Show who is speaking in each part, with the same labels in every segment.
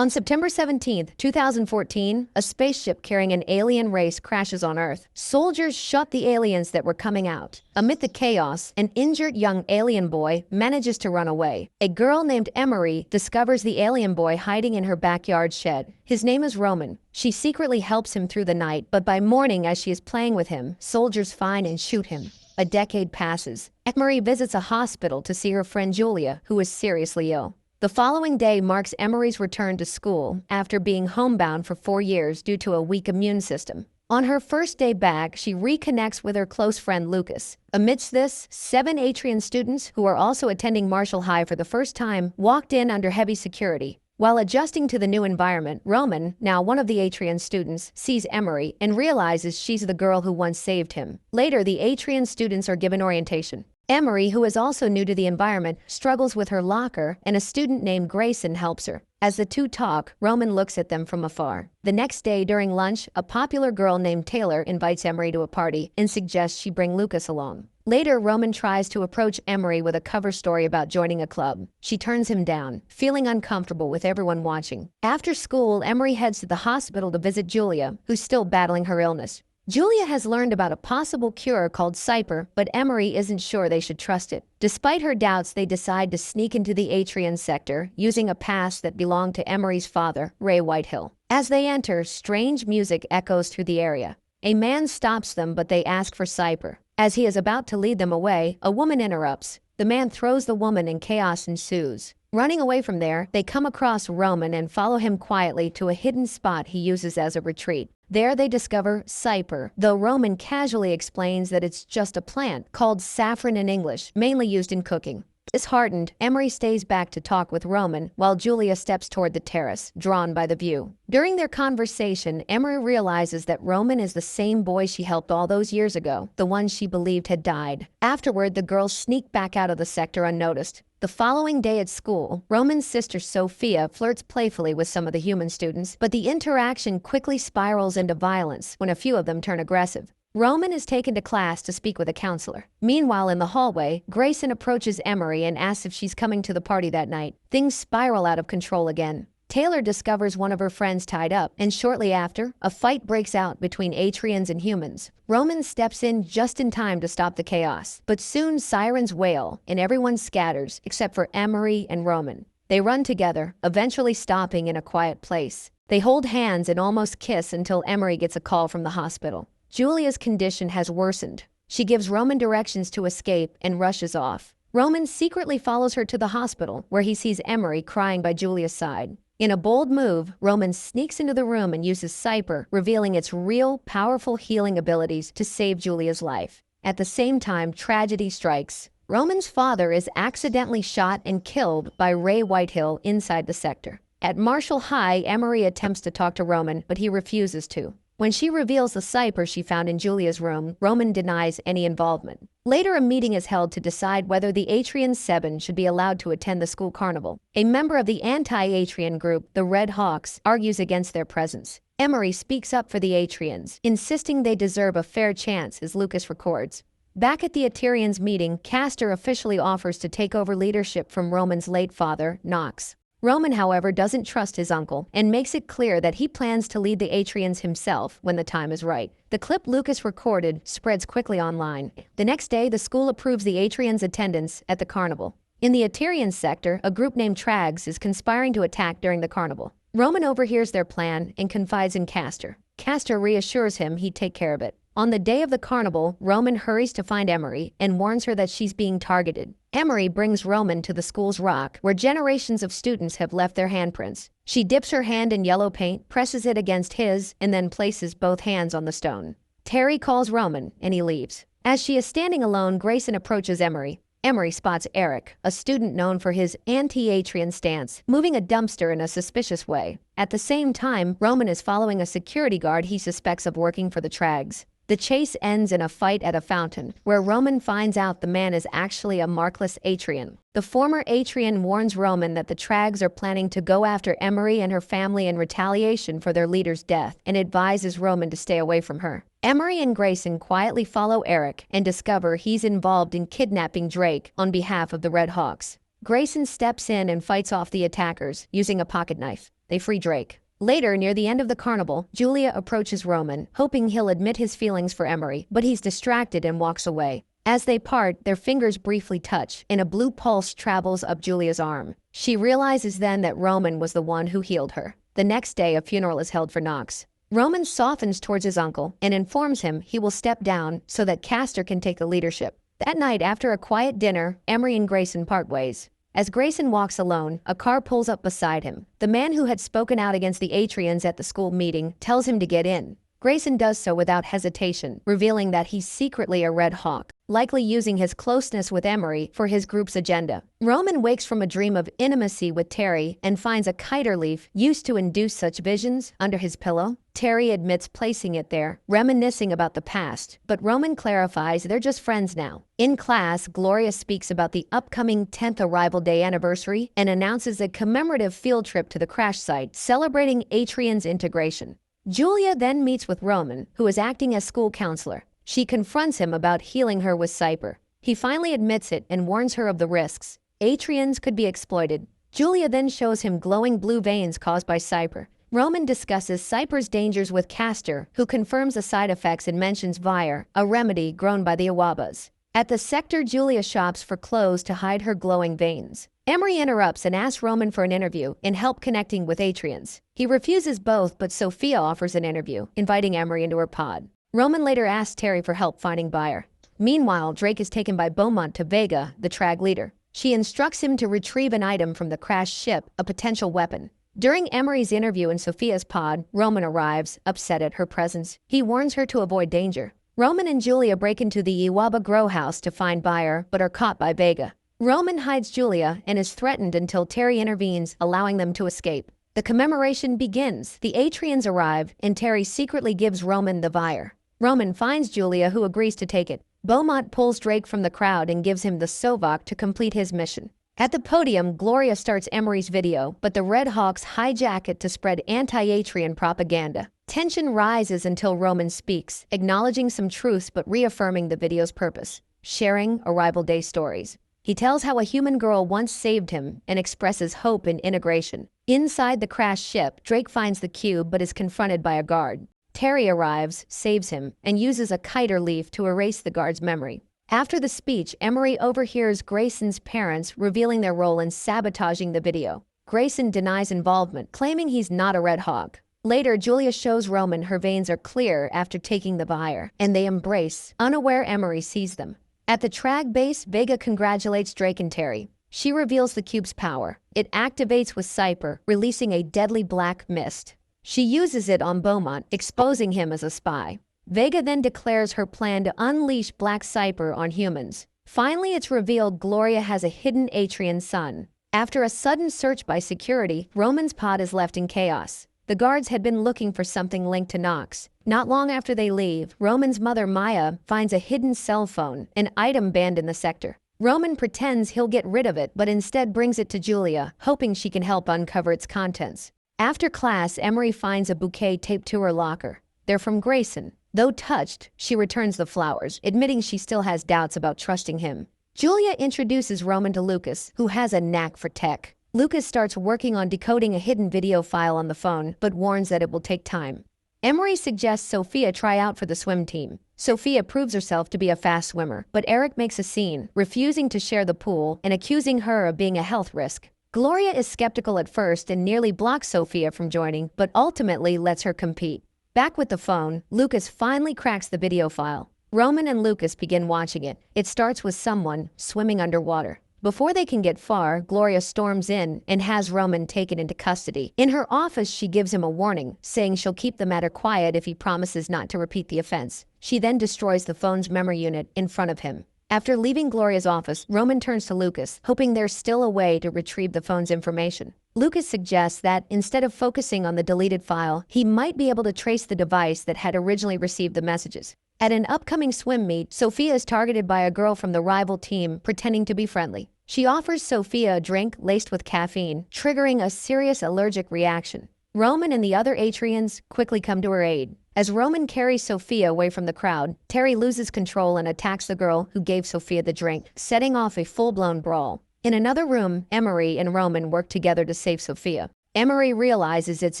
Speaker 1: On September 17, 2014, a spaceship carrying an alien race crashes on Earth. Soldiers shot the aliens that were coming out. Amid the chaos, an injured young alien boy manages to run away. A girl named Emery discovers the alien boy hiding in her backyard shed. His name is Roman. She secretly helps him through the night, but by morning, as she is playing with him, soldiers find and shoot him. A decade passes. Emery visits a hospital to see her friend Julia, who is seriously ill. The following day marks Emery's return to school after being homebound for 4 years due to a weak immune system. On her first day back, she reconnects with her close friend Lucas. Amidst this, 7 Atrian students, who are also attending Marshall High for the first time, walked in under heavy security. While adjusting to the new environment, Roman, now one of the Atrian students, sees Emery and realizes she's the girl who once saved him. Later, the Atrian students are given orientation. Emery, who is also new to the environment, struggles with her locker, and a student named Grayson helps her. As the two talk, Roman looks at them from afar. The next day, during lunch, a popular girl named Taylor invites Emery to a party and suggests she bring Lucas along. Later, Roman tries to approach Emery with a cover story about joining a club. She turns him down, feeling uncomfortable with everyone watching. After school, Emery heads to the hospital to visit Julia, who's still battling her illness. Julia has learned about a possible cure called Cyper, but Emery isn't sure they should trust it. Despite her doubts, they decide to sneak into the Atrian sector, using a pass that belonged to Emery's father, Ray Whitehill. As they enter, strange music echoes through the area. A man stops them, but they ask for Cyper. As he is about to lead them away, a woman interrupts. The man throws the woman and chaos ensues. Running away from there, they come across Roman and follow him quietly to a hidden spot he uses as a retreat. There they discover Cyper, though Roman casually explains that it's just a plant called saffron in English, mainly used in cooking. Disheartened, Emery stays back to talk with Roman while Julia steps toward the terrace, drawn by the view. During their conversation, Emery realizes that Roman is the same boy she helped all those years ago, the one she believed had died. Afterward, the girls sneak back out of the sector unnoticed. The following day at school, Roman's sister Sophia flirts playfully with some of the human students, but the interaction quickly spirals into violence when a few of them turn aggressive. Roman is taken to class to speak with a counselor. Meanwhile, in the hallway, Grayson approaches Emery and asks if she's coming to the party that night. Things spiral out of control again. Taylor discovers one of her friends tied up, and shortly after, a fight breaks out between Atrians and humans. Roman steps in just in time to stop the chaos, but soon sirens wail and everyone scatters except for Emery and Roman. They run together, eventually stopping in a quiet place. They hold hands and almost kiss until Emery gets a call from the hospital. Julia's condition has worsened. She gives Roman directions to escape and rushes off. Roman secretly follows her to the hospital, where he sees Emery crying by Julia's side. In a bold move, Roman sneaks into the room and uses Cyper, revealing its real, powerful healing abilities to save Julia's life. At the same time, tragedy strikes. Roman's father is accidentally shot and killed by Ray Whitehill inside the sector. At Marshall High, Emery attempts to talk to Roman, but he refuses to. When she reveals the Cyper she found in Julia's room, Roman denies any involvement. Later, a meeting is held to decide whether the Atrian 7 should be allowed to attend the school carnival. A member of the anti-Atrian group, the Red Hawks, argues against their presence. Emery speaks up for the Atrians, insisting they deserve a fair chance, as Lucas records. Back at the Atrians meeting, Castor officially offers to take over leadership from Roman's late father, Knox. Roman, however, doesn't trust his uncle and makes it clear that he plans to lead the Atrians himself when the time is right. The clip Lucas recorded spreads quickly online. The next day, the school approves the Atrians' attendance at the carnival. In the Atrian sector, a group named Trags is conspiring to attack during the carnival. Roman overhears their plan and confides in Castor. Castor reassures him he'd take care of it. On the day of the carnival, Roman hurries to find Emery and warns her that she's being targeted. Emery brings Roman to the school's rock, where generations of students have left their handprints. She dips her hand in yellow paint, presses it against his, and then places both hands on the stone. Terry calls Roman, and he leaves. As she is standing alone, Grayson approaches Emery. Emery spots Eric, a student known for his anti-Atrian stance, moving a dumpster in a suspicious way. At the same time, Roman is following a security guard he suspects of working for the Trags. The chase ends in a fight at a fountain, where Roman finds out the man is actually a markless Atrian. The former Atrian warns Roman that the Trags are planning to go after Emery and her family in retaliation for their leader's death, and advises Roman to stay away from her. Emery and Grayson quietly follow Eric and discover he's involved in kidnapping Drake on behalf of the Red Hawks. Grayson steps in and fights off the attackers using a pocket knife. They free Drake. Later, near the end of the carnival, Julia approaches Roman, hoping he'll admit his feelings for Emery, but he's distracted and walks away. As they part, their fingers briefly touch, and a blue pulse travels up Julia's arm. She realizes then that Roman was the one who healed her. The next day, a funeral is held for Knox. Roman softens towards his uncle and informs him he will step down so that Castor can take the leadership. That night, after a quiet dinner, Emery and Grayson part ways. As Grayson walks alone, a car pulls up beside him. The man who had spoken out against the Atrians at the school meeting tells him to get in. Grayson does so without hesitation, revealing that he's secretly a Red Hawk, likely using his closeness with Emery for his group's agenda. Roman wakes from a dream of intimacy with Terry and finds a kiter leaf used to induce such visions under his pillow. Terry admits placing it there, reminiscing about the past, but Roman clarifies they're just friends now. In class, Gloria speaks about the upcoming 10th Arrival Day anniversary and announces a commemorative field trip to the crash site, celebrating Atrian's integration. Julia then meets with Roman, who is acting as school counselor. She confronts him about healing her with Cyper. He finally admits it and warns her of the risks. Atrians could be exploited. Julia then shows him glowing blue veins caused by Cyper. Roman discusses Cyper's dangers with Castor, who confirms the side effects and mentions Vire, a remedy grown by the Awabas. At the sector, Julia shops for clothes to hide her glowing veins. Emery interrupts and asks Roman for an interview and help connecting with Atrians. He refuses both, but Sophia offers an interview, inviting Emery into her pod. Roman later asks Terry for help finding Vire. Meanwhile, Drake is taken by Beaumont to Vega, the Trag leader. She instructs him to retrieve an item from the crashed ship, a potential weapon. During Emery's interview in Sophia's pod, Roman arrives, upset at her presence. He warns her to avoid danger. Roman and Julia break into the Iwaba grow house to find Vire, but are caught by Vega. Roman hides Julia and is threatened until Terry intervenes, allowing them to escape. The commemoration begins. The Atrians arrive, and Terry secretly gives Roman the Vire. Roman finds Julia, who agrees to take it. Beaumont pulls Drake from the crowd and gives him the Sovok to complete his mission. At the podium, Gloria starts Emery's video, but the Red Hawks hijack it to spread anti-Atrian propaganda. Tension rises until Roman speaks, acknowledging some truths but reaffirming the video's purpose: sharing Arrival Day stories. He tells how a human girl once saved him and expresses hope in integration. Inside the crashed ship, Drake finds the cube but is confronted by a guard. Terry arrives, saves him, and uses a kiter leaf to erase the guard's memory. After the speech, Emery overhears Grayson's parents revealing their role in sabotaging the video. Grayson denies involvement, claiming he's not a Red Hawk. Later, Julia shows Roman her veins are clear after taking the Vire, and they embrace, unaware Emery sees them. At the Trag base, Vega congratulates Drake and Terry. She reveals the cube's power. It activates with Cyper, releasing a deadly black mist. She uses it on Beaumont, exposing him as a spy. Vega then declares her plan to unleash Black Cyper on humans. Finally, it's revealed Gloria has a hidden Atrian son. After a sudden search by security, Roman's pod is left in chaos. The guards had been looking for something linked to Knox. Not long after they leave, Roman's mother, Maya, finds a hidden cell phone, an item banned in the sector. Roman pretends he'll get rid of it, but instead brings it to Julia, hoping she can help uncover its contents. After class, Emery finds a bouquet taped to her locker. They're from Grayson. Though touched, she returns the flowers, admitting she still has doubts about trusting him. Julia introduces Roman to Lucas, who has a knack for tech. Lucas starts working on decoding a hidden video file on the phone, but warns that it will take time. Emery suggests Sophia try out for the swim team. Sophia proves herself to be a fast swimmer, but Eric makes a scene, refusing to share the pool and accusing her of being a health risk. Gloria is skeptical at first and nearly blocks Sophia from joining, but ultimately lets her compete. Back with the phone, Lucas finally cracks the video file. Roman and Lucas begin watching it. It starts with someone swimming underwater. Before they can get far, Gloria storms in and has Roman taken into custody. In her office, she gives him a warning, saying she'll keep the matter quiet if he promises not to repeat the offense. She then destroys the phone's memory unit in front of him. After leaving Gloria's office, Roman turns to Lucas, hoping there's still a way to retrieve the phone's information. Lucas suggests that, instead of focusing on the deleted file, he might be able to trace the device that had originally received the messages. At an upcoming swim meet, Sophia is targeted by a girl from the rival team pretending to be friendly. She offers Sophia a drink laced with caffeine, triggering a serious allergic reaction. Roman and the other Atrians quickly come to her aid. As Roman carries Sophia away from the crowd, Terry loses control and attacks the girl who gave Sophia the drink, setting off a full-blown brawl. In another room, Emery and Roman work together to save Sophia. Emery realizes it's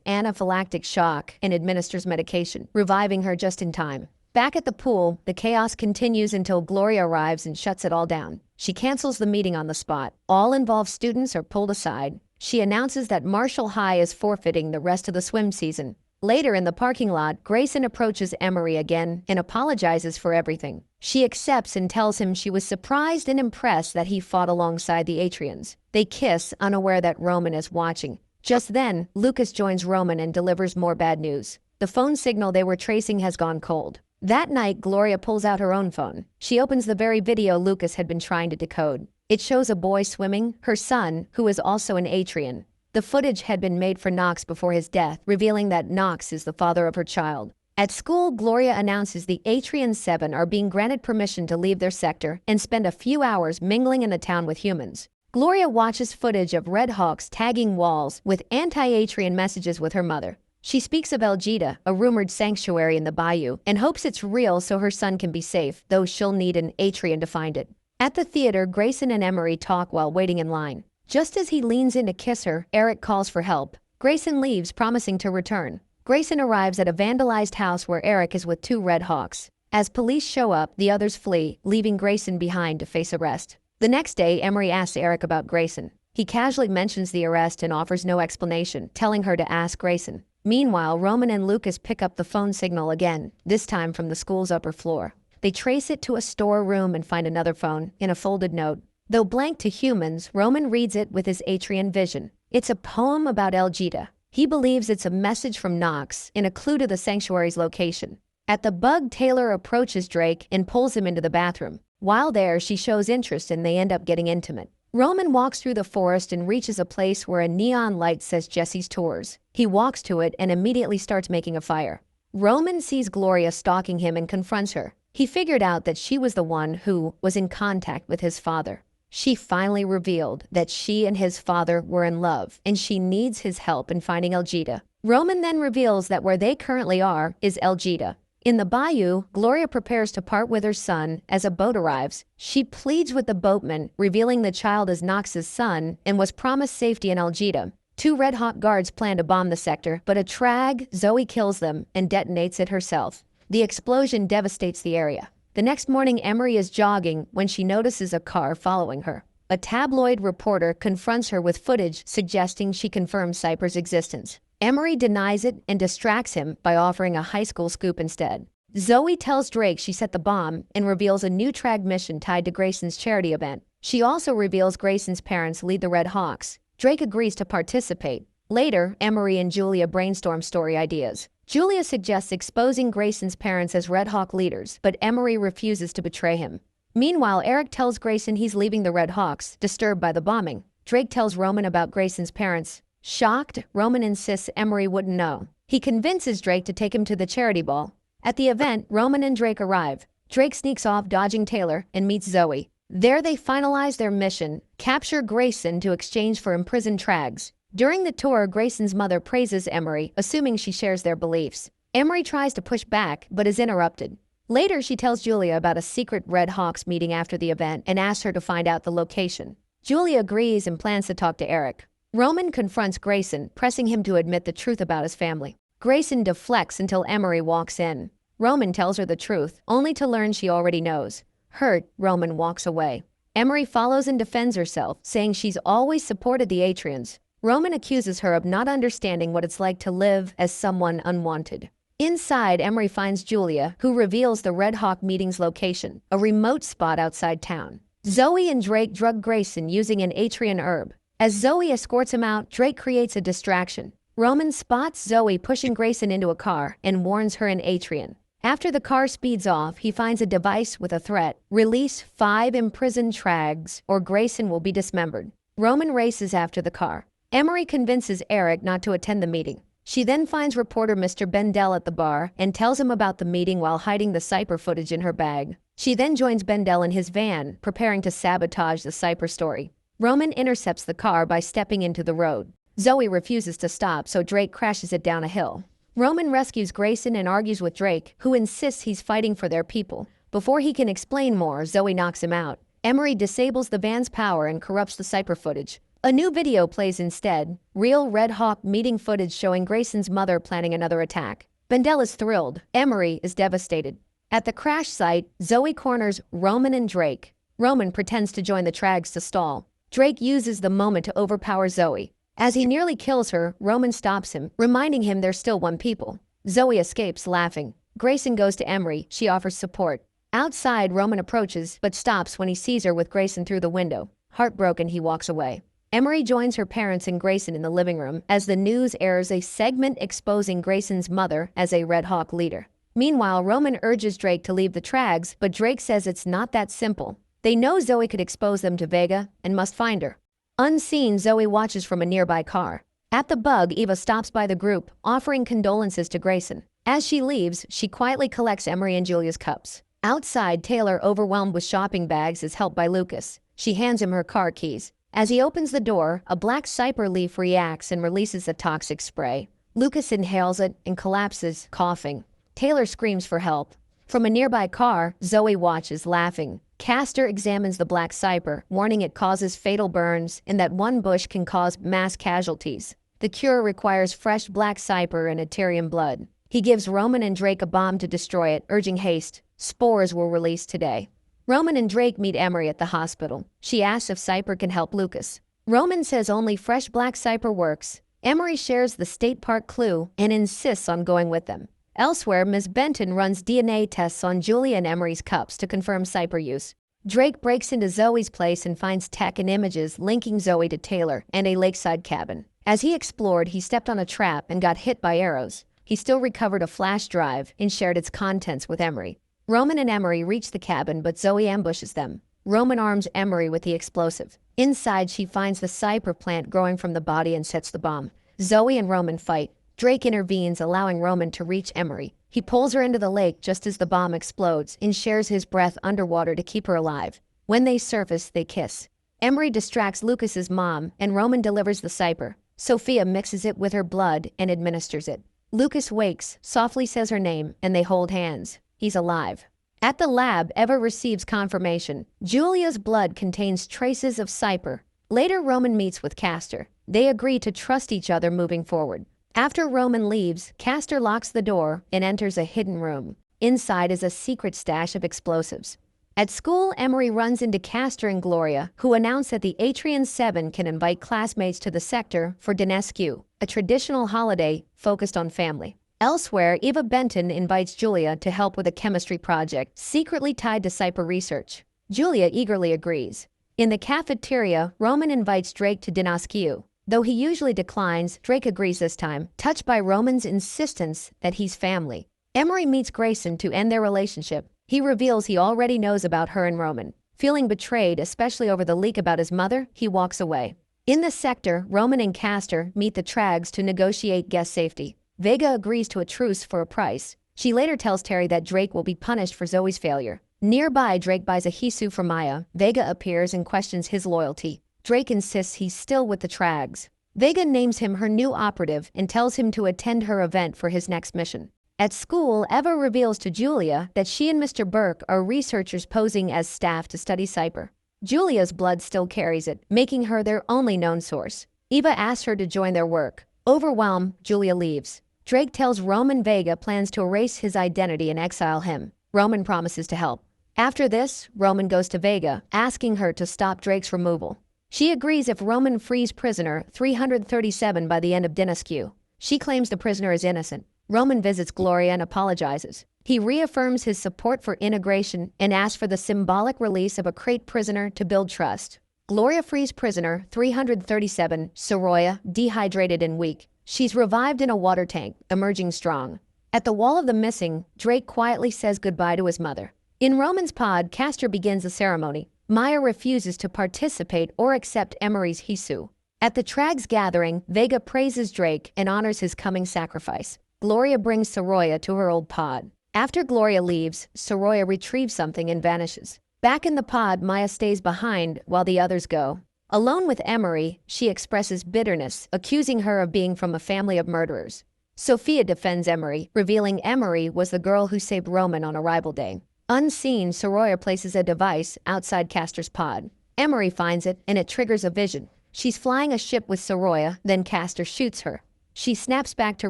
Speaker 1: anaphylactic shock and administers medication, reviving her just in time. Back at the pool, the chaos continues until Gloria arrives and shuts it all down. She cancels the meeting on the spot. All involved students are pulled aside. She announces that Marshall High is forfeiting the rest of the swim season. Later in the parking lot, Grayson approaches Emery again and apologizes for everything. She accepts and tells him she was surprised and impressed that he fought alongside the Atrians. They kiss, unaware that Roman is watching. Just then, Lucas joins Roman and delivers more bad news. The phone signal they were tracing has gone cold. That night, Gloria pulls out her own phone. She opens the very video Lucas had been trying to decode. It shows a boy swimming, her son, who is also an Atrian. The footage had been made for Knox before his death, revealing that Knox is the father of her child. At school, Gloria announces the Atrian 7 are being granted permission to leave their sector and spend a few hours mingling in the town with humans. Gloria watches footage of Red Hawks tagging walls with anti-Atrian messages with her mother. She speaks of Elgida, a rumored sanctuary in the bayou, and hopes it's real so her son can be safe, though she'll need an Atrian to find it. At the theater, Grayson and Emery talk while waiting in line. Just as he leans in to kiss her, Eric calls for help. Grayson leaves, promising to return. Grayson arrives at a vandalized house where Eric is with 2 Red Hawks. As police show up, the others flee, leaving Grayson behind to face arrest. The next day, Emery asks Eric about Grayson. He casually mentions the arrest and offers no explanation, telling her to ask Grayson. Meanwhile, Roman and Lucas pick up the phone signal again, this time from the school's upper floor. They trace it to a storeroom and find another phone, in a folded note. Though blank to humans, Roman reads it with his Atrian vision. It's a poem about Elgida. He believes it's a message from Knox and a clue to the sanctuary's location. At the bug, Taylor approaches Drake and pulls him into the bathroom. While there, she shows interest and they end up getting intimate. Roman walks through the forest and reaches a place where a neon light says Jesse's Tours. He walks to it and immediately starts making a fire. Roman sees Gloria stalking him and confronts her. He figured out that she was the one who was in contact with his father. She finally revealed that she and his father were in love, and she needs his help in finding Elgida. Roman then reveals that where they currently are is Elgida. In the bayou, Gloria prepares to part with her son as a boat arrives. She pleads with the boatman, revealing the child is Knox's son and was promised safety in Elgida. 2 Red Hawk guards plan to bomb the sector, but a trag, Zoe kills them and detonates it herself. The explosion devastates the area. The next morning, Emery is jogging when she notices a car following her. A tabloid reporter confronts her with footage suggesting she confirms Cypher's existence. Emery denies it and distracts him by offering a high school scoop instead. Zoe tells Drake she set the bomb and reveals a new trag mission tied to Grayson's charity event. She also reveals Grayson's parents lead the Red Hawks. Drake agrees to participate. Later, Emery and Julia brainstorm story ideas. Julia suggests exposing Grayson's parents as Red Hawk leaders, but Emery refuses to betray him. Meanwhile, Eric tells Grayson he's leaving the Red Hawks, disturbed by the bombing. Drake tells Roman about Grayson's parents. Shocked, Roman insists Emery wouldn't know. He convinces Drake to take him to the charity ball. At the event, Roman and Drake arrive. Drake sneaks off, dodging Taylor, and meets Zoe. There they finalize their mission, capture Grayson to exchange for imprisoned trags. During the tour, Grayson's mother praises Emery, assuming she shares their beliefs. Emery tries to push back, but is interrupted. Later, she tells Julia about a secret Red Hawks meeting after the event and asks her to find out the location. Julia agrees and plans to talk to Eric. Roman confronts Grayson, pressing him to admit the truth about his family. Grayson deflects until Emery walks in. Roman tells her the truth, only to learn she already knows. Hurt, Roman walks away. Emery follows and defends herself, saying she's always supported the Atrians. Roman accuses her of not understanding what it's like to live as someone unwanted. Inside, Emery finds Julia, who reveals the Red Hawk meeting's location, a remote spot outside town. Zoe and Drake drug Grayson using an Atrian herb. As Zoe escorts him out, Drake creates a distraction. Roman spots Zoe pushing Grayson into a car and warns her in Atrian. After the car speeds off, he finds a device with a threat. Release 5 imprisoned trags, or Grayson will be dismembered. Roman races after the car. Emery convinces Eric not to attend the meeting. She then finds reporter Mr. Bendel at the bar and tells him about the meeting while hiding the Cypher footage in her bag. She then joins Bendel in his van, preparing to sabotage the Cypher story. Roman intercepts the car by stepping into the road. Zoe refuses to stop, so Drake crashes it down a hill. Roman rescues Grayson and argues with Drake, who insists he's fighting for their people. Before he can explain more, Zoe knocks him out. Emery disables the van's power and corrupts the Cypher footage. A new video plays instead, real Red Hawk meeting footage showing Grayson's mother planning another attack. Bendel is thrilled. Emery is devastated. At the crash site, Zoe corners Roman and Drake. Roman pretends to join the Trags to stall. Drake uses the moment to overpower Zoe. As he nearly kills her, Roman stops him, reminding him they're still one people. Zoe escapes, laughing. Grayson goes to Emery. She offers support. Outside, Roman approaches, but stops when he sees her with Grayson through the window. Heartbroken, he walks away. Emery joins her parents and Grayson in the living room as the news airs a segment exposing Grayson's mother as a Red Hawk leader. Meanwhile, Roman urges Drake to leave the Trags, but Drake says it's not that simple. They know Zoe could expose them to Vega and must find her. Unseen, Zoe watches from a nearby car. At the Bug, Eva stops by the group, offering condolences to Grayson. As she leaves, she quietly collects Emery and Julia's cups. Outside, Taylor, overwhelmed with shopping bags, is helped by Lucas. She hands him her car keys. As he opens the door, a black cyper leaf reacts and releases a toxic spray. Lucas inhales it and collapses, coughing. Taylor screams for help. From a nearby car, Zoe watches, laughing. Castor examines the black cyper, warning it causes fatal burns and that one bush can cause mass casualties. The cure requires fresh black cyper and Ethereum blood. He gives Roman and Drake a bomb to destroy it, urging haste. Spores will release today. Roman and Drake meet Emery at the hospital. She asks if cyper can help Lucas. Roman says only fresh black cyper works. Emery shares the state park clue and insists on going with them. Elsewhere, Ms. Benton runs DNA tests on Julia and Emery's cups to confirm cyper use. Drake breaks into Zoe's place and finds tech and images linking Zoe to Taylor and a lakeside cabin. As he explored, he stepped on a trap and got hit by arrows. He still recovered a flash drive and shared its contents with Emery. Roman and Emery reach the cabin, but Zoe ambushes them. Roman arms Emery with the explosive. Inside, she finds the cyper plant growing from the body and sets the bomb. Zoe and Roman fight. Drake intervenes, allowing Roman to reach Emery. He pulls her into the lake just as the bomb explodes and shares his breath underwater to keep her alive. When they surface, they kiss. Emery distracts Lucas's mom, and Roman delivers the cyper. Sophia mixes it with her blood and administers it. Lucas wakes, softly says her name, and they hold hands. He's alive. At the lab, Eva receives confirmation. Julia's blood contains traces of cyper. Later, Roman meets with Castor. They agree to trust each other moving forward. After Roman leaves, Castor locks the door and enters a hidden room. Inside is a secret stash of explosives. At school, Emery runs into Castor and Gloria, who announce that the Atrian 7 can invite classmates to the sector for Dinescu, a traditional holiday focused on family. Elsewhere, Eva Benton invites Julia to help with a chemistry project secretly tied to cyper research. Julia eagerly agrees. In the cafeteria, Roman invites Drake to Dinescu. Though he usually declines, Drake agrees this time, touched by Roman's insistence that he's family. Emery meets Grayson to end their relationship. He reveals he already knows about her and Roman. Feeling betrayed, especially over the leak about his mother, he walks away. In the sector, Roman and Castor meet the Trags to negotiate guest safety. Vega agrees to a truce for a price. She later tells Terry that Drake will be punished for Zoe's failure. Nearby, Drake buys a Hisu for Maya. Vega appears and questions his loyalty. Drake insists he's still with the Trags. Vega names him her new operative and tells him to attend her event for his next mission. At school, Eva reveals to Julia that she and Mr. Burke are researchers posing as staff to study cyper. Julia's blood still carries it, making her their only known source. Eva asks her to join their work. Overwhelmed, Julia leaves. Drake tells Roman Vega plans to erase his identity and exile him. Roman promises to help. After this, Roman goes to Vega, asking her to stop Drake's removal. She agrees if Roman frees prisoner 337 by the end of Dinescu. She claims the prisoner is innocent. Roman visits Gloria and apologizes. He reaffirms his support for integration and asks for the symbolic release of a crate prisoner to build trust. Gloria frees prisoner 337, Soroya, dehydrated and weak. She's revived in a water tank, emerging strong. At the Wall of the Missing, Drake quietly says goodbye to his mother. In Roman's pod, Castor begins the ceremony. Maya refuses to participate or accept Emery's Hisu. At the Trags gathering, Vega praises Drake and honors his coming sacrifice. Gloria brings Soroya to her old pod. After Gloria leaves, Soroya retrieves something and vanishes. Back in the pod, Maya stays behind while the others go. Alone with Emery, she expresses bitterness, accusing her of being from a family of murderers. Sophia defends Emery, revealing Emery was the girl who saved Roman on arrival day. Unseen, Soroya places a device outside Castor's pod. Emery finds it, and it triggers a vision. She's flying a ship with Soroya, then Castor shoots her. She snaps back to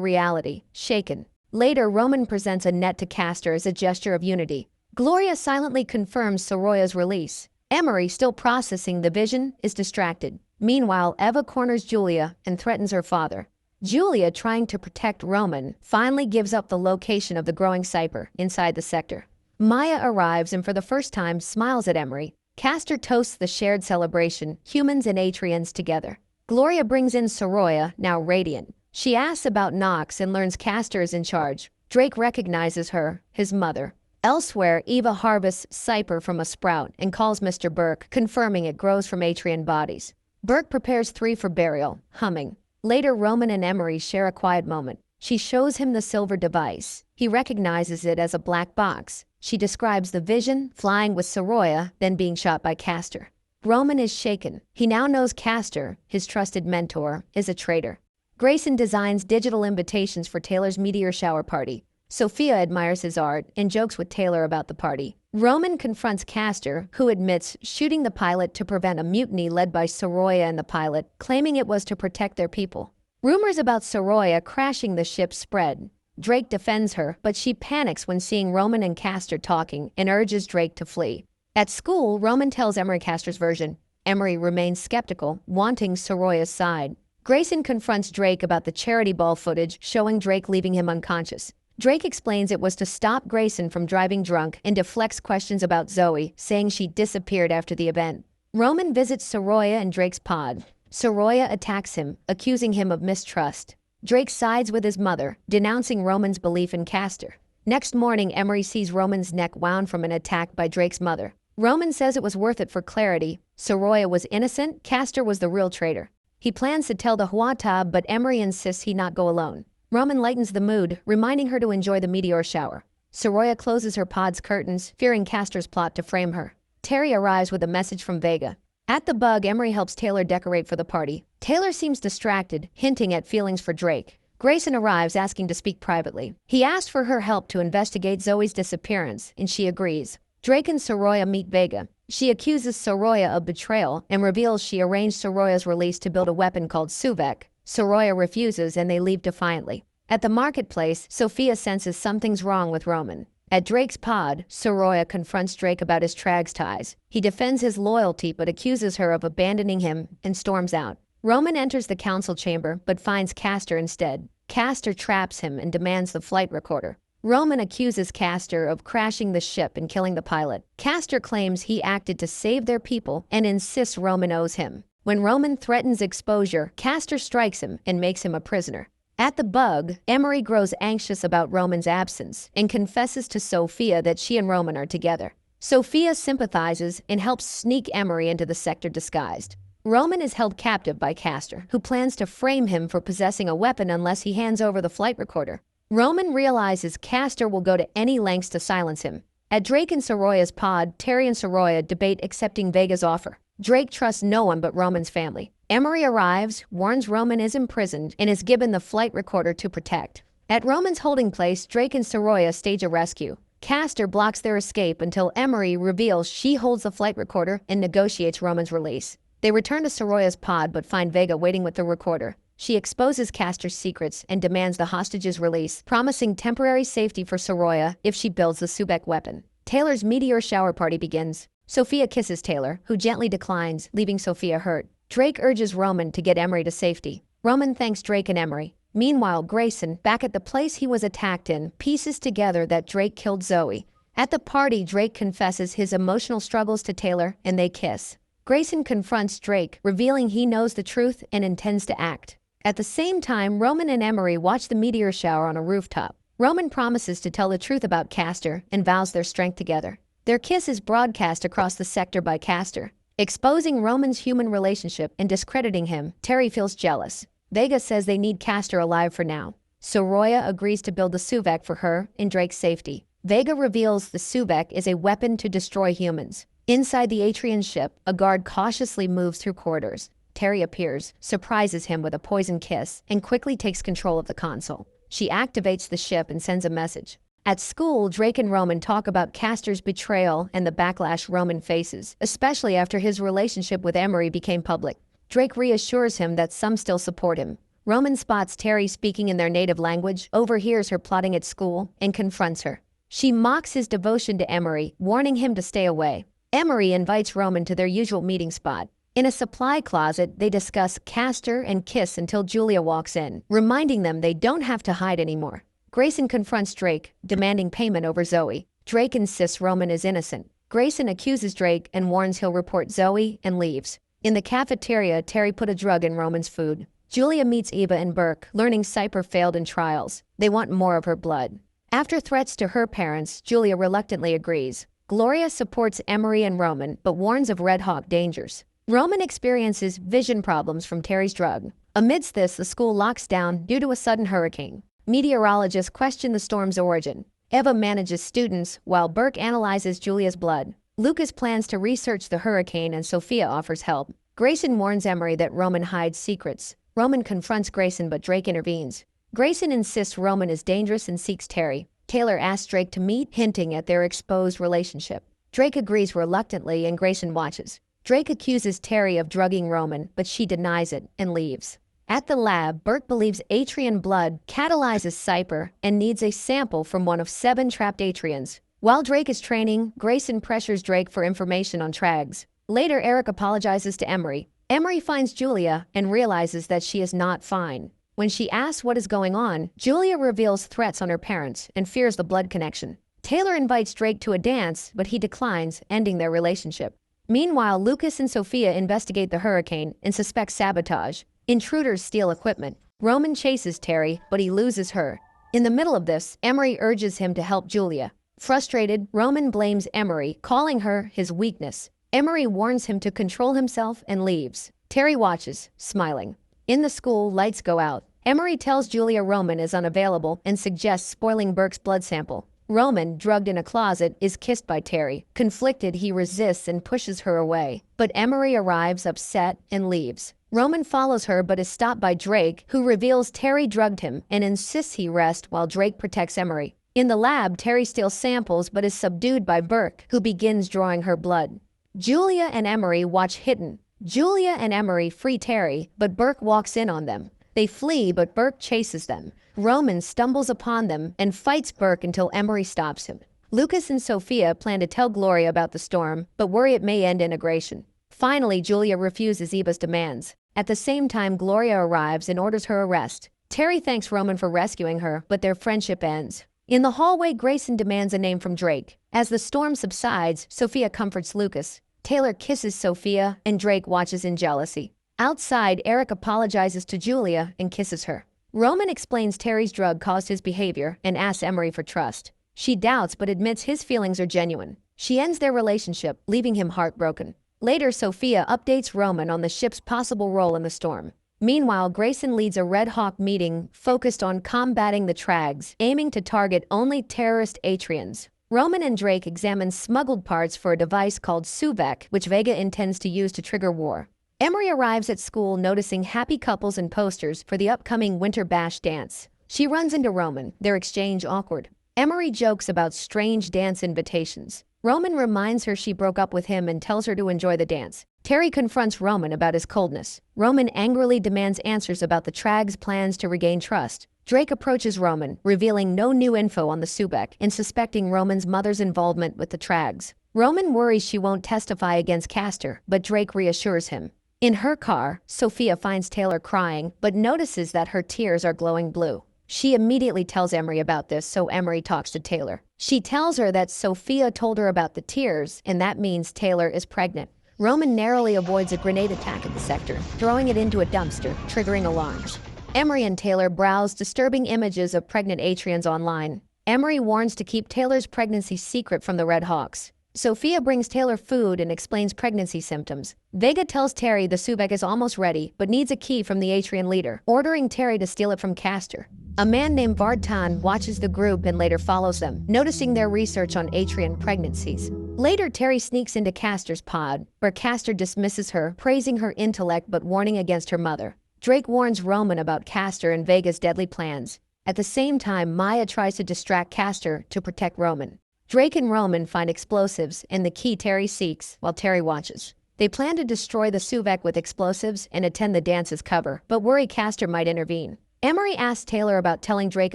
Speaker 1: reality, shaken. Later, Roman presents a net to Castor as a gesture of unity. Gloria silently confirms Soroya's release. Emery, still processing the vision, is distracted. Meanwhile, Eva corners Julia and threatens her father. Julia, trying to protect Roman, finally gives up the location of the growing Cyper inside the sector. Maya arrives and for the first time smiles at Emery. Castor toasts the shared celebration, humans and Atrians together. Gloria brings in Soroya, now radiant. She asks about Nox and learns Castor is in charge. Drake recognizes her, his mother. Elsewhere, Eva harvests Cyper from a sprout and calls Mr. Burke, confirming it grows from Atrian bodies. Burke prepares 3 for burial, humming. Later, Roman and Emery share a quiet moment. She shows him the silver device. He recognizes it as a black box. She describes the vision, flying with Soroya, then being shot by Castor. Roman is shaken. He now knows Castor, his trusted mentor, is a traitor. Grayson designs digital invitations for Taylor's meteor shower party. Sophia admires his art and jokes with Taylor about the party. Roman confronts Castor, who admits shooting the pilot to prevent a mutiny led by Soroya and the pilot, claiming it was to protect their people. Rumors about Soroya crashing the ship spread. Drake defends her, but she panics when seeing Roman and Castor talking and urges Drake to flee. At school, Roman tells Emery Castor's version. Emery remains skeptical, wanting Soroya's side. Grayson confronts Drake about the charity ball footage showing Drake leaving him unconscious. Drake explains it was to stop Grayson from driving drunk and deflects questions about Zoe, saying she disappeared after the event. Roman visits Soroya and Drake's pod. Soroya attacks him, accusing him of mistrust. Drake sides with his mother, denouncing Roman's belief in Castor. Next morning, Emery sees Roman's neck wound from an attack by Drake's mother. Roman says it was worth it for clarity. Soroya was innocent, Castor was the real traitor. He plans to tell the Huatab, but Emery insists he not go alone. Roman lightens the mood, reminding her to enjoy the meteor shower. Soroya closes her pod's curtains, fearing Castor's plot to frame her. Terry arrives with a message from Vega. At the bug, Emery helps Taylor decorate for the party. Taylor seems distracted, hinting at feelings for Drake. Grayson arrives asking to speak privately. He asks for her help to investigate Zoe's disappearance, and she agrees. Drake and Soroya meet Vega. She accuses Soroya of betrayal and reveals she arranged Soroya's release to build a weapon called Suvek. Soroya refuses and they leave defiantly. At the marketplace, Sophia senses something's wrong with Roman. At Drake's pod, Soroya confronts Drake about his Trags ties. He defends his loyalty but accuses her of abandoning him and storms out. Roman enters the council chamber but finds Castor instead. Castor traps him and demands the flight recorder. Roman accuses Castor of crashing the ship and killing the pilot. Castor claims he acted to save their people and insists Roman owes him. When Roman threatens exposure, Castor strikes him and makes him a prisoner. At the bug, Emery grows anxious about Roman's absence and confesses to Sophia that she and Roman are together. Sophia sympathizes and helps sneak Emery into the sector disguised. Roman is held captive by Castor, who plans to frame him for possessing a weapon unless he hands over the flight recorder. Roman realizes Castor will go to any lengths to silence him. At Drake and Soroya's pod, Terry and Soroya debate accepting Vega's offer. Drake trusts no one but Roman's family. Emery arrives, warns Roman is imprisoned, and is given the flight recorder to protect. At Roman's holding place, Drake and Soroya stage a rescue. Castor blocks their escape until Emery reveals she holds the flight recorder and negotiates Roman's release. They return to Soroya's pod but find Vega waiting with the recorder. She exposes Castor's secrets and demands the hostage's release, promising temporary safety for Soroya if she builds the Subek weapon. Taylor's meteor shower party begins. Sophia kisses Taylor, who gently declines, leaving Sophia hurt. Drake urges Roman to get Emery to safety. Roman thanks Drake and Emery. Meanwhile, Grayson, back at the place he was attacked in, pieces together that Drake killed Zoe. At the party, Drake confesses his emotional struggles to Taylor, and they kiss. Grayson confronts Drake, revealing he knows the truth and intends to act. At the same time, Roman and Emery watch the meteor shower on a rooftop. Roman promises to tell the truth about Castor and vows their strength together. Their kiss is broadcast across the sector by Castor. Exposing Roman's human relationship and discrediting him, Terry feels jealous. Vega says they need Castor alive for now. Soroya agrees to build the Suvek for her and Drake's safety. Vega reveals the Suvek is a weapon to destroy humans. Inside the Atrian ship, a guard cautiously moves through corridors. Terry appears, surprises him with a poison kiss, and quickly takes control of the console. She activates the ship and sends a message. At school, Drake and Roman talk about Castor's betrayal and the backlash Roman faces, especially after his relationship with Emery became public. Drake reassures him that some still support him. Roman spots Terry speaking in their native language, overhears her plotting at school, and confronts her. She mocks his devotion to Emery, warning him to stay away. Emery invites Roman to their usual meeting spot. In a supply closet, they discuss Castor and kiss until Julia walks in, reminding them they don't have to hide anymore. Grayson confronts Drake, demanding payment over Zoe. Drake insists Roman is innocent. Grayson accuses Drake and warns he'll report Zoe and leaves. In the cafeteria, Terry put a drug in Roman's food. Julia meets Eva and Burke, learning Cypher failed in trials. They want more of her blood. After threats to her parents, Julia reluctantly agrees. Gloria supports Emery and Roman, but warns of Red Hawk dangers. Roman experiences vision problems from Terry's drug. Amidst this, the school locks down due to a sudden hurricane. Meteorologists question the storm's origin. Eva manages students, while Burke analyzes Julia's blood. Lucas plans to research the hurricane and Sophia offers help. Grayson warns Emery that Roman hides secrets. Roman confronts Grayson, but Drake intervenes. Grayson insists Roman is dangerous and seeks Terry. Taylor asks Drake to meet, hinting at their exposed relationship. Drake agrees reluctantly and Grayson watches. Drake accuses Terry of drugging Roman, but she denies it and leaves. At the lab, Burke believes Atrian blood catalyzes Cypher and needs a sample from one of 7 trapped Atrians. While Drake is training, Grayson pressures Drake for information on Trags. Later, Eric apologizes to Emery. Emery finds Julia and realizes that she is not fine. When she asks what is going on, Julia reveals threats on her parents and fears the blood connection. Taylor invites Drake to a dance, but he declines, ending their relationship. Meanwhile, Lucas and Sophia investigate the hurricane and suspect sabotage. Intruders steal equipment. Roman chases Terry, but he loses her. In the middle of this, Emery urges him to help Julia. Frustrated, Roman blames Emery, calling her his weakness. Emery warns him to control himself and leaves. Terry watches, smiling. In the school, lights go out. Emery tells Julia Roman is unavailable and suggests spoiling Burke's blood sample. Roman, drugged in a closet, is kissed by Terry. Conflicted, he resists and pushes her away. But Emery arrives upset and leaves. Roman follows her but is stopped by Drake, who reveals Terry drugged him and insists he rest while Drake protects Emery. In the lab, Terry steals samples but is subdued by Burke, who begins drawing her blood. Julia and Emery watch hidden. Julia and Emery free Terry, but Burke walks in on them. They flee, but Burke chases them. Roman stumbles upon them and fights Burke until Emery stops him. Lucas and Sophia plan to tell Gloria about the storm, but worry it may end integration. Finally, Julia refuses Eva's demands. At the same time, Gloria arrives and orders her arrest. Terry thanks Roman for rescuing her, but their friendship ends. In the hallway, Grayson demands a name from Drake. As the storm subsides, Sophia comforts Lucas. Taylor kisses Sophia, and Drake watches in jealousy. Outside, Eric apologizes to Julia and kisses her. Roman explains Terry's drug caused his behavior and asks Emery for trust. She doubts but admits his feelings are genuine. She ends their relationship, leaving him heartbroken. Later, Sophia updates Roman on the ship's possible role in the storm. Meanwhile, Grayson leads a Red Hawk meeting focused on combating the Trags, aiming to target only terrorist Atrians. Roman and Drake examine smuggled parts for a device called Suvec, which Vega intends to use to trigger war. Emery arrives at school noticing happy couples and posters for the upcoming Winter Bash dance. She runs into Roman, their exchange awkward. Emery jokes about strange dance invitations. Roman reminds her she broke up with him and tells her to enjoy the dance. Terry confronts Roman about his coldness. Roman angrily demands answers about the Trags' plans to regain trust. Drake approaches Roman, revealing no new info on the Suvec and suspecting Roman's mother's involvement with the Trags. Roman worries she won't testify against Castor, but Drake reassures him. In her car, Sophia finds Taylor crying, but notices that her tears are glowing blue. She immediately tells Emery about this, so Emery talks to Taylor. She tells her that Sophia told her about the tears, and that means Taylor is pregnant. Roman narrowly avoids a grenade attack at the sector, throwing it into a dumpster, triggering alarms. Emery and Taylor browse disturbing images of pregnant Atrians online. Emery warns to keep Taylor's pregnancy secret from the Red Hawks. Sophia brings Taylor food and explains pregnancy symptoms. Vega tells Terry the Suvec is almost ready, but needs a key from the Atrian leader, ordering Terry to steal it from Castor. A man named Vartan watches the group and later follows them, noticing their research on Atrian pregnancies. Later, Terry sneaks into Castor's pod, where Castor dismisses her, praising her intellect but warning against her mother. Drake warns Roman about Castor and Vega's deadly plans. At the same time, Maya tries to distract Castor to protect Roman. Drake and Roman find explosives and the key Terry seeks while Terry watches. They plan to destroy the Suvek with explosives and attend the dance as cover, but worry Castor might intervene. Emery asks Taylor about telling Drake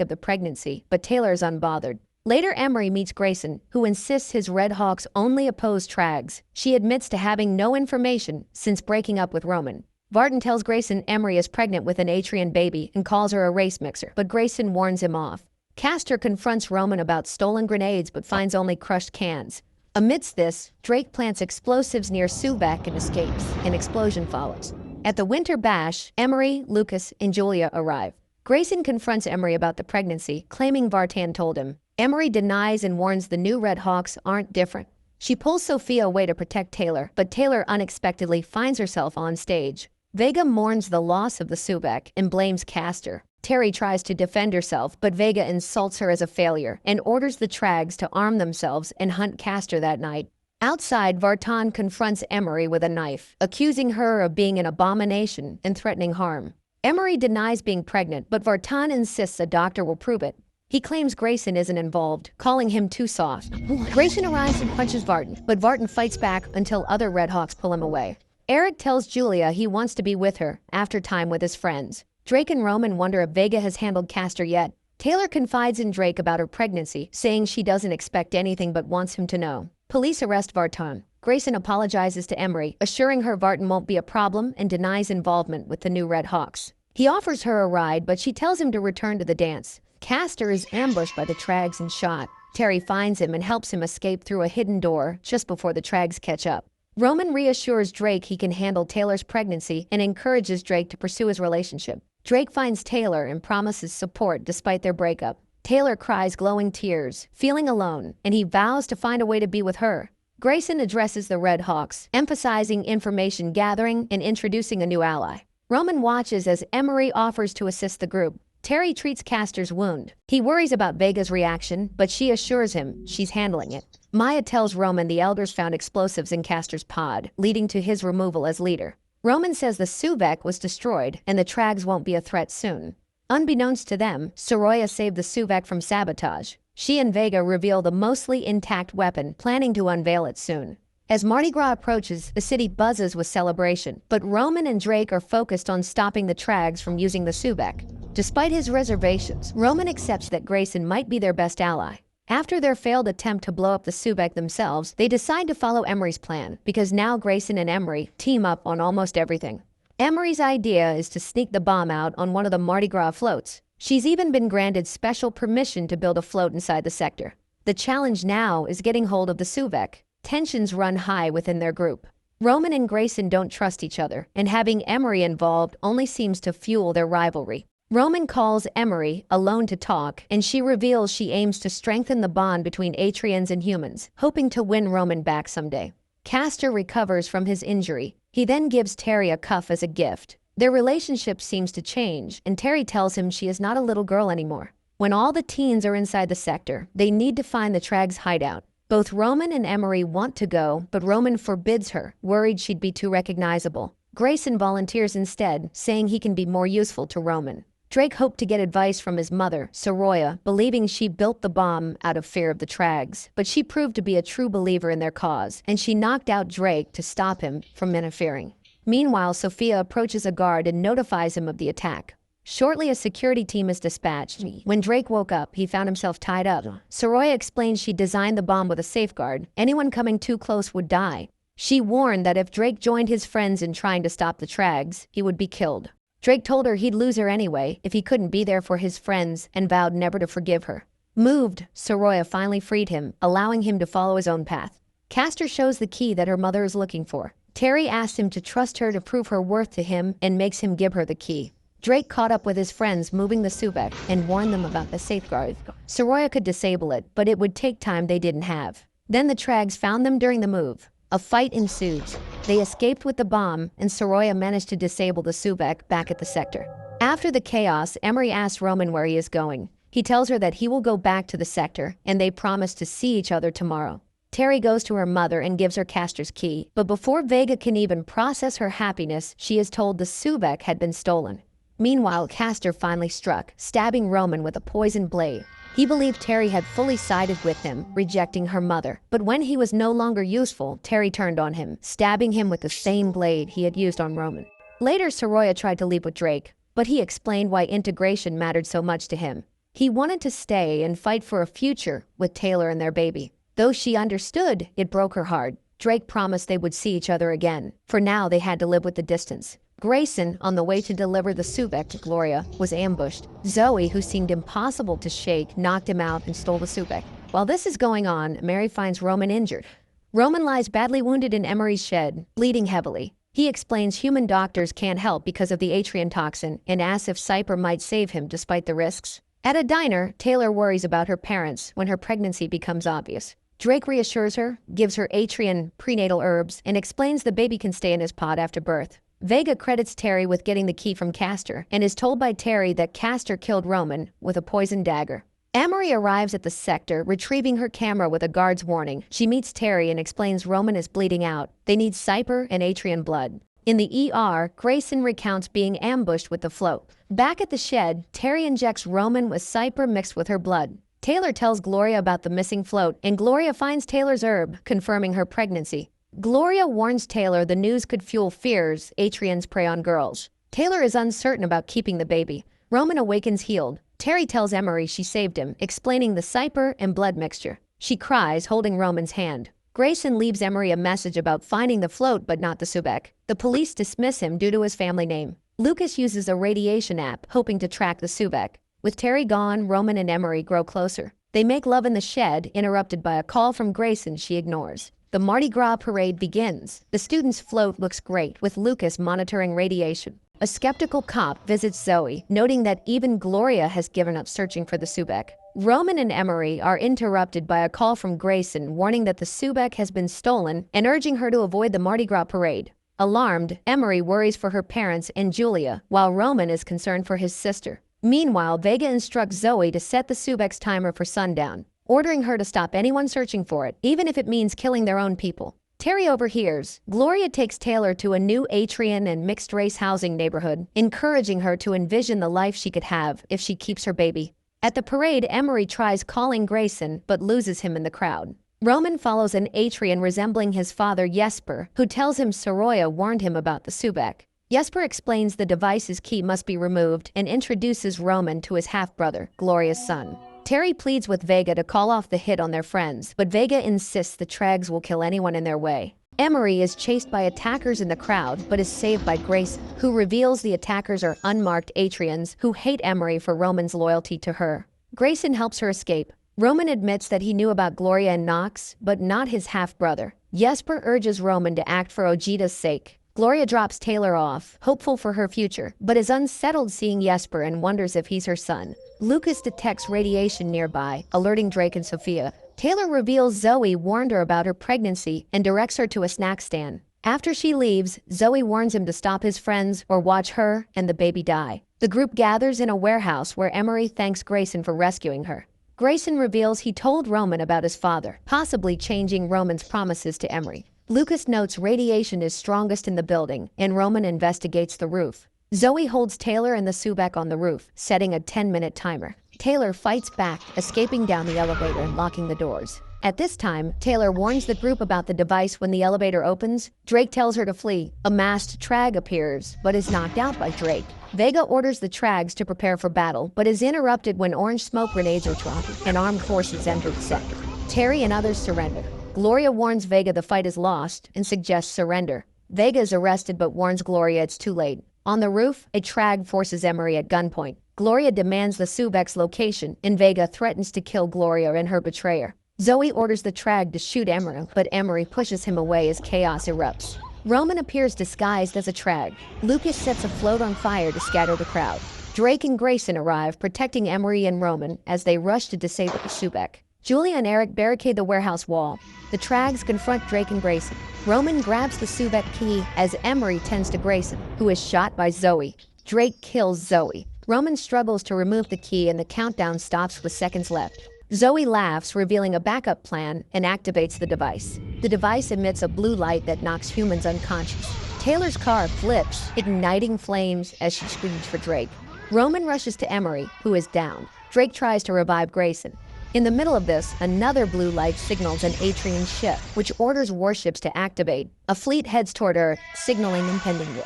Speaker 1: of the pregnancy, but Taylor is unbothered. Later, Emery meets Grayson, who insists his Red Hawks only oppose Trags. She admits to having no information since breaking up with Roman. Vartan tells Grayson Emery is pregnant with an Atrian baby and calls her a race mixer, but Grayson warns him off. Castor confronts Roman about stolen grenades but finds only crushed cans. Amidst this, Drake plants explosives near Suvek and escapes. An explosion follows. At the Winter Bash, Emery, Lucas, and Julia arrive. Grayson confronts Emery about the pregnancy, claiming Vartan told him. Emery denies and warns the new Red Hawks aren't different. She pulls Sophia away to protect Taylor, but Taylor unexpectedly finds herself on stage. Vega mourns the loss of the Suvek and blames Castor. Terry tries to defend herself, but Vega insults her as a failure and orders the Trags to arm themselves and hunt Castor that night. Outside, Vartan confronts Emery with a knife, accusing her of being an abomination and threatening harm. Emery denies being pregnant, but Vartan insists a doctor will prove it. He claims Grayson isn't involved, calling him too soft. Grayson arrives and punches Vartan, but Vartan fights back until other Red Hawks pull him away. Eric tells Julia he wants to be with her after time with his friends. Drake and Roman wonder if Vega has handled Castor yet. Taylor confides in Drake about her pregnancy, saying she doesn't expect anything but wants him to know. Police arrest Vartan. Grayson apologizes to Emery, assuring her Vartan won't be a problem and denies involvement with the new Red Hawks. He offers her a ride, but she tells him to return to the dance. Castor is ambushed by the Trags and shot. Terry finds him and helps him escape through a hidden door just before the Trags catch up. Roman reassures Drake he can handle Taylor's pregnancy and encourages Drake to pursue his relationship. Drake finds Taylor and promises support despite their breakup. Taylor cries glowing tears, feeling alone, and he vows to find a way to be with her. Grayson addresses the Red Hawks, emphasizing information gathering and introducing a new ally. Roman watches as Emery offers to assist the group. Terry treats Castor's wound. He worries about Vega's reaction, but she assures him she's handling it. Maya tells Roman the elders found explosives in Castor's pod, leading to his removal as leader. Roman says the Suvek was destroyed and the Trags won't be a threat soon. Unbeknownst to them, Soroya saved the Suvek from sabotage. She and Vega reveal the mostly intact weapon, planning to unveil it soon. As Mardi Gras approaches, the city buzzes with celebration, but Roman and Drake are focused on stopping the Trags from using the Suvek. Despite his reservations, Roman accepts that Grayson might be their best ally. After their failed attempt to blow up the Suvek themselves, they decide to follow Emery's plan, because now Grayson and Emery team up on almost everything. Emery's idea is to sneak the bomb out on one of the Mardi Gras floats. She's even been granted special permission to build a float inside the sector. The challenge now is getting hold of the Suvek. Tensions run high within their group. Roman and Grayson don't trust each other, and having Emery involved only seems to fuel their rivalry. Roman calls Emery alone to talk, and she reveals she aims to strengthen the bond between Atrians and humans, hoping to win Roman back someday. Castor recovers from his injury. He then gives Terry a cuff as a gift. Their relationship seems to change, and Terry tells him she is not a little girl anymore. When all the teens are inside the sector, they need to find the Trags' hideout. Both Roman and Emery want to go, but Roman forbids her, worried she'd be too recognizable. Grayson volunteers instead, saying he can be more useful to Roman. Drake hoped to get advice from his mother, Soroya, believing she built the bomb out of fear of the Trags, but she proved to be a true believer in their cause, and she knocked out Drake to stop him from interfering. Meanwhile, Sophia approaches a guard and notifies him of the attack. Shortly, a security team is dispatched. When Drake woke up, he found himself tied up. Soroya explains she designed the bomb with a safeguard. Anyone coming too close would die. She warned that if Drake joined his friends in trying to stop the Trags, he would be killed. Drake told her he'd lose her anyway if he couldn't be there for his friends and vowed never to forgive her. Moved, Soroya finally freed him, allowing him to follow his own path. Castor shows the key that her mother is looking for. Terry asks him to trust her to prove her worth to him and makes him give her the key. Drake caught up with his friends moving the Suvek and warned them about the safeguard. Soroya could disable it, but it would take time they didn't have. Then the Trags found them during the move. A fight ensues. They escaped with the bomb, and Soroya managed to disable the Suvek back at the sector. After the chaos, Emery asks Roman where he is going. He tells her that he will go back to the sector, and they promise to see each other tomorrow. Terry goes to her mother and gives her Castor's key, but before Vega can even process her happiness, she is told the Suvek had been stolen. Meanwhile, Castor finally struck, stabbing Roman with a poisoned blade. He believed Terry had fully sided with him, rejecting her mother. But when he was no longer useful, Terry turned on him, stabbing him with the same blade he had used on Roman. Later, Soroya tried to leave with Drake, but he explained why integration mattered so much to him. He wanted to stay and fight for a future with Taylor and their baby. Though she understood, it broke her heart. Drake promised they would see each other again. For now, they had to live with the distance. Grayson, on the way to deliver the Subek to Gloria, was ambushed. Zoe, who seemed impossible to shake, knocked him out and stole the Subek. While this is going on, Mary finds Roman injured. Roman lies badly wounded in Emery's shed, bleeding heavily. He explains human doctors can't help because of the Atrian toxin and asks if Cyper might save him despite the risks. At a diner, Taylor worries about her parents when her pregnancy becomes obvious. Drake reassures her, gives her Atrian prenatal herbs, and explains the baby can stay in his pod after birth. Vega credits Terry with getting the key from Castor and is told by Terry that Castor killed Roman with a poisoned dagger. Emery arrives at the sector, retrieving her camera with a guard's warning. She meets Terry and explains Roman is bleeding out. They need Cyper and Atrian blood. In the ER, Grayson recounts being ambushed with the float. Back at the shed, Terry injects Roman with Cyper mixed with her blood. Taylor tells Gloria about the missing float, and Gloria finds Taylor's herb, confirming her pregnancy. Gloria warns Taylor the news could fuel fears Atrians prey on girls. Taylor is uncertain about keeping the baby. Roman awakens healed. Terry tells Emery she saved him, explaining the Cyper and blood mixture. She cries, holding Roman's hand. Grayson leaves Emery a message about finding the float but not the Subek. The police dismiss him due to his family name. Lucas uses a radiation app, hoping to track the Subek. With Terry gone, Roman and Emery grow closer. They make love in the shed, interrupted by a call from Grayson she ignores. The Mardi Gras parade begins. The students' float looks great, with Lucas monitoring radiation. A skeptical cop visits Zoe, noting that even Gloria has given up searching for the Subek. Roman and Emery are interrupted by a call from Grayson warning that the Subek has been stolen and urging her to avoid the Mardi Gras parade. Alarmed, Emery worries for her parents and Julia, while Roman is concerned for his sister. Meanwhile, Vega instructs Zoe to set the Subek's timer for sundown, ordering her to stop anyone searching for it, even if it means killing their own people. Terry overhears. Gloria takes Taylor to a new Atrian and mixed-race housing neighborhood, encouraging her to envision the life she could have if she keeps her baby. At the parade, Emery tries calling Grayson, but loses him in the crowd. Roman follows an Atrian resembling his father Jesper, who tells him Soroya warned him about the Subek. Jesper explains the device's key must be removed and introduces Roman to his half-brother, Gloria's son. Terry pleads with Vega to call off the hit on their friends, but Vega insists the Tregs will kill anyone in their way. Emery is chased by attackers in the crowd, but is saved by Grayson, who reveals the attackers are unmarked Atrians who hate Emery for Roman's loyalty to her. Grayson helps her escape. Roman admits that he knew about Gloria and Nox, but not his half-brother. Jesper urges Roman to act for Ojita's sake. Gloria drops Taylor off, hopeful for her future, but is unsettled seeing Jesper and wonders if he's her son. Lucas detects radiation nearby, alerting Drake and Sophia. Taylor reveals Zoe warned her about her pregnancy and directs her to a snack stand. After she leaves, Zoe warns him to stop his friends or watch her and the baby die. The group gathers in a warehouse where Emery thanks Grayson for rescuing her. Grayson reveals he told Roman about his father, possibly changing Roman's promises to Emery. Lucas notes radiation is strongest in the building, and Roman investigates the roof. Zoe holds Taylor and the Subek on the roof, setting a 10-minute timer. Taylor fights back, escaping down the elevator and locking the doors. At this time, Taylor warns the group about the device when the elevator opens. Drake tells her to flee. A masked Trag appears, but is knocked out by Drake. Vega orders the Trags to prepare for battle, but is interrupted when orange smoke grenades are dropped and armed forces enter the sector. Terry and others surrender. Gloria warns Vega the fight is lost and suggests surrender. Vega is arrested but warns Gloria it's too late. On the roof, a Trag forces Emery at gunpoint. Gloria demands the Subek's location, and Vega threatens to kill Gloria and her betrayer. Zoe orders the Trag to shoot Emery, but Emery pushes him away as chaos erupts. Roman appears disguised as a Trag. Lucas sets a float on fire to scatter the crowd. Drake and Grayson arrive, protecting Emery and Roman as they rush to disable the Subek. Julia and Eric barricade the warehouse wall. The Trags confront Drake and Grayson. Roman grabs the Subek key as Emery tends to Grayson, who is shot by Zoe. Drake kills Zoe. Roman struggles to remove the key and the countdown stops with seconds left. Zoe laughs, revealing a backup plan, and activates the device. The device emits a blue light that knocks humans unconscious. Taylor's car flips, igniting flames as she screams for Drake. Roman rushes to Emery, who is downed. Drake tries to revive Grayson. In the middle of this, another blue light signals an Atrian ship, which orders warships to activate. A fleet heads toward Earth, signaling impending war.